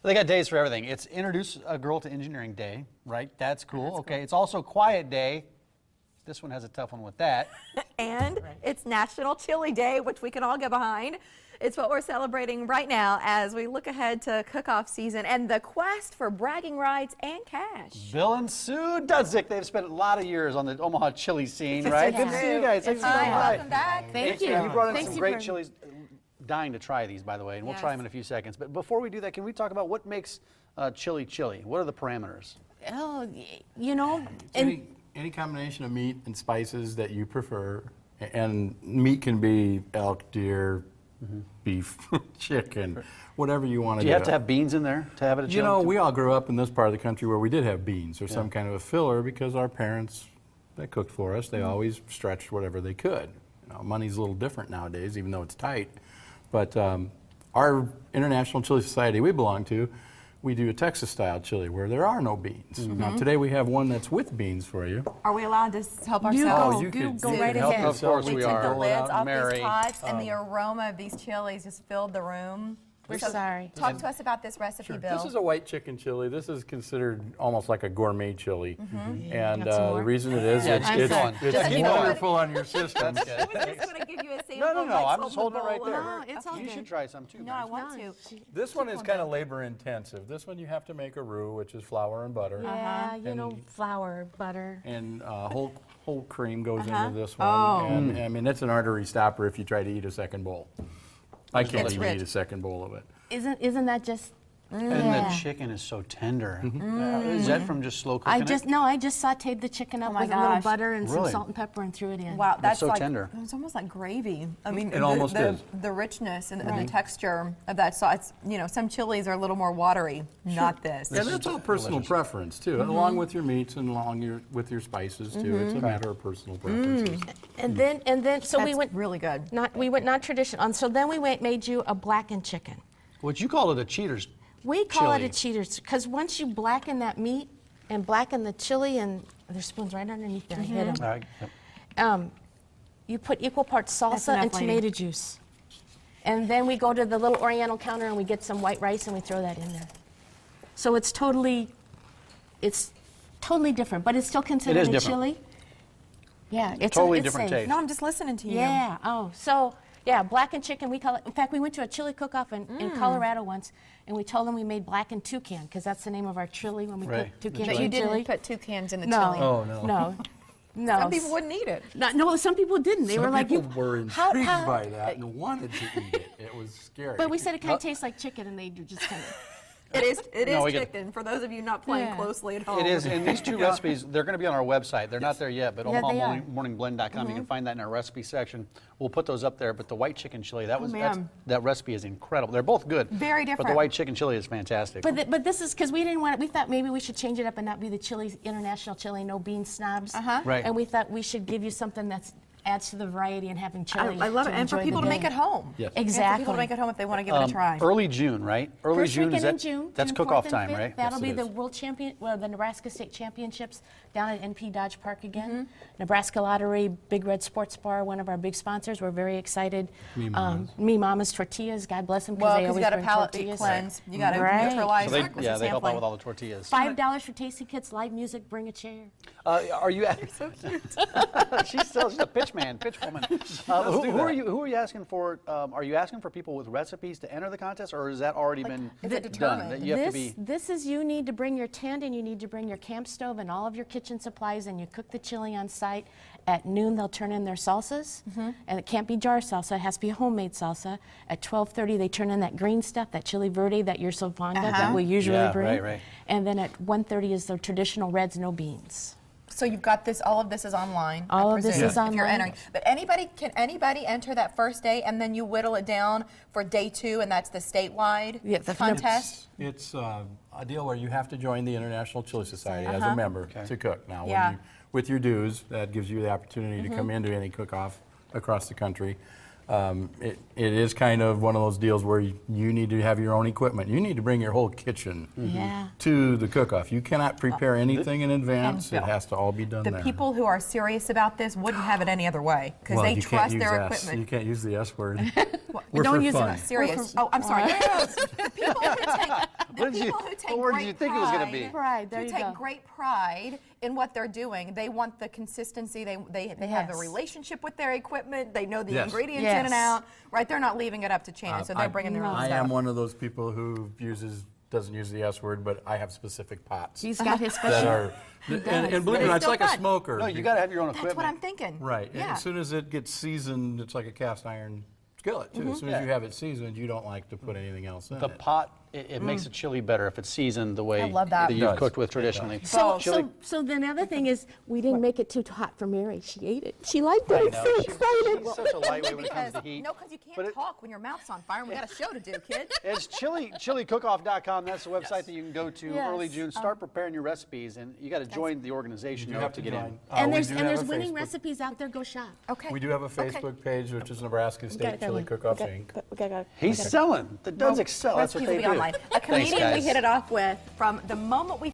They got days for everything. It's Introduce a Girl to Engineering Day, right? That's cool. Okay, it's also Quiet Day. This one has a tough one with that. And it's National Chili Day, which we can all get behind. It's what we're celebrating right now as we look ahead to cook-off season and the quest for bragging rights and cash. Bill and Sue Dudzik, they've spent a lot of years on the Omaha chili scene, right? Good to see you guys. Thanks for coming by. Welcome back. Thank you. You brought in some great chilies. Dying to try these, by the way, and we'll try them in a few seconds. But before we do that, can we talk about what makes chili chili? What are the parameters? Oh, you know, Any combination of meat and spices that you prefer, and meat can be elk, deer, beef, chicken, whatever you want to do. Do you have to have beans in there to have it a chili? You know, we all grew up in this part of the country where we did have beans or some kind of a filler because our parents, they cooked for us. They always stretched whatever they could. You know, money's a little different nowadays, even though it's tight. But our International Chili Society we belong to, we do a Texas-style chili where there are no beans. Now today we have one that's with beans for you. Are we allowed to help You ourselves? go, you could go you right could help ahead. Of course we took are. the lids off Mary. these pots, and the aroma of these chilies just filled the room. We're sorry. Talk to us about this recipe, Bill. This is a white chicken chili. This is considered almost like a gourmet chili. And Got some more? the reason it is, Yeah, it's just keep going. wonderful on your system. I was just going to give you a sample. No, like I'm just from the holding it right bowl. there. No, it's all You good. should try some too. No, I Mary. want to. This one is kind of labor intensive. This one you have to make a roux, which is flour and butter. Yeah, you know, flour, butter. And whole cream goes into this one. And I mean, it's an artery stopper if you try to eat a second bowl. I can't even eat a second bowl of it. Isn't that just? And the chicken is so tender. Is that from just slow cooking I just sautéed the chicken up my with a little gosh. butter and Really? some salt and pepper and threw it in. Wow, that's so like, tender. It's almost like gravy. I mean, It almost is. The richness and the texture of that sauce. You know, some chilies are a little more watery. Not this. And that's all personal preference too, along with your meats and with your spices too. It's a matter of personal preferences. And then so we That's went really good. we went non-traditional. So then we made you a blackened chicken. What you call it a cheater's We call it chili. a cheater's because once you blacken that meat and blacken the chili, and there's spoons right underneath there. I hit 'em. All right. Yep. You put equal parts salsa enough, and lady. tomato juice. And then we go to the little Oriental counter and we get some white rice and we throw that in there. So it's totally different, but it's still considered a different. chili. Yeah, it's Totally it's different safe. taste. No, I'm just listening to you. Yeah. Oh, so yeah, blackened chicken. We call it. In fact, we went to a chili cook-off in Colorado once, and we told them we made blackened toucan because that's the name of our chili when we Right. cook toucan But But you chili. didn't put toucans in the no. chili. Oh, no. No. No. Some people wouldn't eat it. No, some people didn't. They were Some like, people were how- intrigued how- by that and wanted to eat it. It was scary. But we said it kind of tastes like chicken, and they just kind of. It is No, we get- chicken, for those of you not playing Yeah. closely at home. It is, and these two recipes, they're going to be on our website. They're not there yet, but Yeah, they are. OmahaMorningBlend.com. You can find that in our recipe section. We'll put those up there. But the white chicken chili, that recipe is incredible. They're both good. Very But different. the white chicken chili is fantastic. But this is because we didn't want it. We thought maybe we should change it up and not be the chili, international chili, no bean snobs. Right. And we thought we should give you something that adds to the variety and having chili. I love it. And for enjoy people the to make day. it home. Yes. And for Exactly. people to make it home if they want to give it a try. Early June, right? Early First June, weekend in June. that's June cook-off 4th and time, 5th. right? That'll Yes, be it the the Nebraska State Championships down at NP Dodge Park again. Nebraska Lottery, Big Red Sports Bar, one of our big sponsors. We're very excited. Me Mama's Tortillas, God bless them, because Well, they because always you got to bring palate tortillas. cleanse. You got to Right. neutralize. So with they your help out sampling. with all the tortillas. $5 for tasty kits, live music, bring a chair. Are you? So cute. she's a pitch man, pitch woman. Who are you asking for? Are you asking for people with recipes to enter the contest, or has that already been is it done? determined? That you have to be. This is you need to bring your tent and you need to bring your camp stove and all of your kitchen supplies and you cook the chili on site. At noon they'll turn in their salsas and it can't be jar salsa, it has to be homemade salsa. At 12:30 they turn in that green stuff, that chili verde that you're so fond of that we usually Yeah, bring. right. And then at 1:30 is the traditional reds, no beans. So you've got this. All of this is online. All I of this presume, is if you're online. entering. But can anybody enter that first day, and then you whittle it down for day 2, and that's the statewide Yeah, the contest. It's a deal where you have to join the International Chili Society as a member to cook. Now, Yeah. when you, with your dues, that gives you the opportunity to come into any cook-off across the country. It is kind of one of those deals where you need to have your own equipment. You need to bring your whole kitchen Yeah. to the cook-off. You cannot prepare anything in advance. It has to all be done The there. people who are serious about this wouldn't have it any other way because Well, they you can't trust use their S. equipment. You can't use the S word. What? We're Don't for use it. fun. Serious. Oh, I'm sorry. The people who take The people who take what word did great you think it was going to be? Pride, there who you take go. great pride in what they're doing. They want the consistency. They have a Yes. relationship with their equipment. They know the Yes. ingredients Yes. in and out. Right? They're not leaving it up to chance. So they're bringing their own I stuff. am one of those people who doesn't use the S word, but I have specific pots He's got his that special. are, and believe it or It's not, it's still like a fun. smoker. No, you got to have your own That's equipment. what I'm thinking. Right. And Yeah. as soon as it gets seasoned, it's like a cast iron skillet too. As soon as you have it seasoned, you don't like to put anything else in The it. pot, it makes a chili better if it's seasoned the way I love that. you've It does. cooked with traditionally. So, Chili- so then the other thing is, we didn't make it too hot for Mary. She ate it. She liked it. I I'm know, so she's excited. such a lightweight when it comes Because to heat. because you can't But it- talk when your mouth's on fire. And we got a show to do, kid. It's chiliCookoff.com. That's the website that you can go to Yes. early June. Start preparing your recipes, and you got to join the organization. You have to get join. in. And We there's do and have there's a winning Facebook- recipes out there. Go shop. Okay. We do have a Okay. Facebook page, which is Nebraska State Chili Cookoff Inc. He's selling. The Dudzik sell. That's what Recipes they will be do. online. A Thanks, comedian we guys. hit it off with from the moment we